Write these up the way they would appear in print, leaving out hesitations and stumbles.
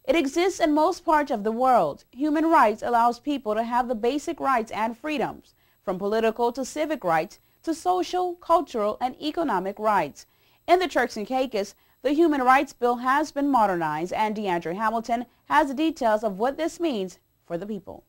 It exists in most parts of the world. Human rights allows people to have the basic rights and freedoms, from political to civic rights to social, cultural, and economic rights. In the Turks and Caicos, the Human Rights Bill has been modernized, and DeAndre Hamilton has the details of what this means for the people.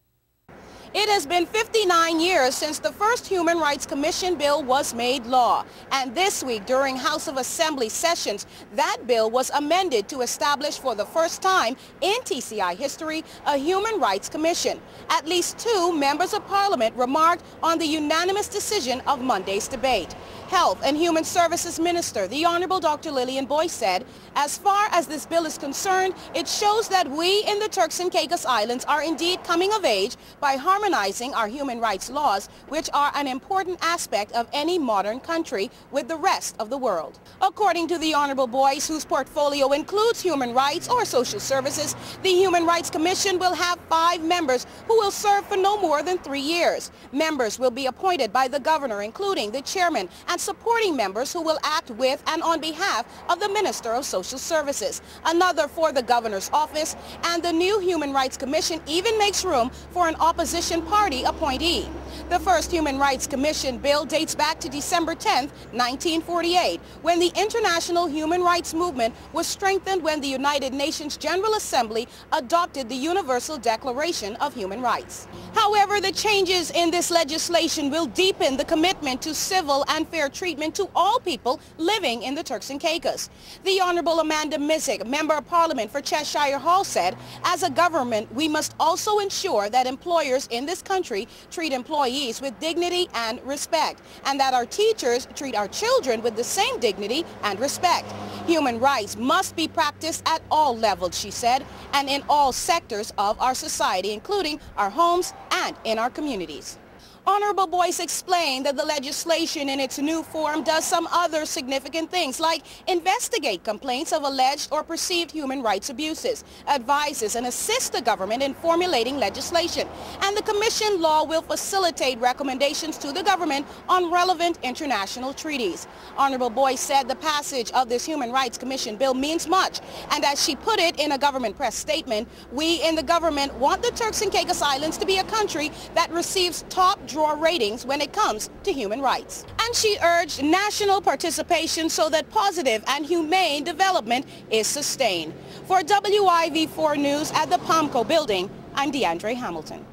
It has been 59 years since the first Human Rights Commission bill was made law. And this week, during House of Assembly sessions, that bill was amended to establish for the first time in TCI history a Human Rights Commission. At least 2 members of Parliament remarked on the unanimous decision of Monday's debate. Health and Human Services Minister, the Honorable Dr. Lillian Boyce, said, as far as this bill is concerned, it shows that we in the Turks and Caicos Islands are indeed coming of age by harmonizing our human rights laws, which are an important aspect of any modern country, with the rest of the world. According to the Honorable Boyce, whose portfolio includes human rights or social services, the Human Rights Commission will have 5 members who will serve for no more than 3 years. Members will be appointed by the governor, including the chairman and supporting members who will act with and on behalf of the Minister of Social Services, another for the governor's office, and the new Human Rights Commission even makes room for an opposition party appointee. The first Human Rights Commission bill dates back to December 10, 1948, when the international human rights movement was strengthened when the United Nations General Assembly adopted the Universal Declaration of Human Rights. However, the changes in this legislation will deepen the commitment to civil and fair treatment to all people living in the Turks and Caicos. The Honorable Amanda Missick, Member of Parliament for Cheshire Hall, said, as a government, we must also ensure that employers in this country treat employees with dignity and respect, and that our teachers treat our children with the same dignity and respect. Human rights must be practiced at all levels, she said, and in all sectors of our society, including our homes and in our communities. Honorable Boyce explained that the legislation in its new form does some other significant things, like investigate complaints of alleged or perceived human rights abuses, advises and assists the government in formulating legislation, and the Commission law will facilitate recommendations to the government on relevant international treaties. Honorable Boyce said the passage of this Human Rights Commission bill means much, and as she put it in a government press statement, we in the government want the Turks and Caicos Islands to be a country that receives top draw ratings when it comes to human rights. And she urged national participation so that positive and humane development is sustained. For WIV4 News at the POMCO building, I'm DeAndre Hamilton.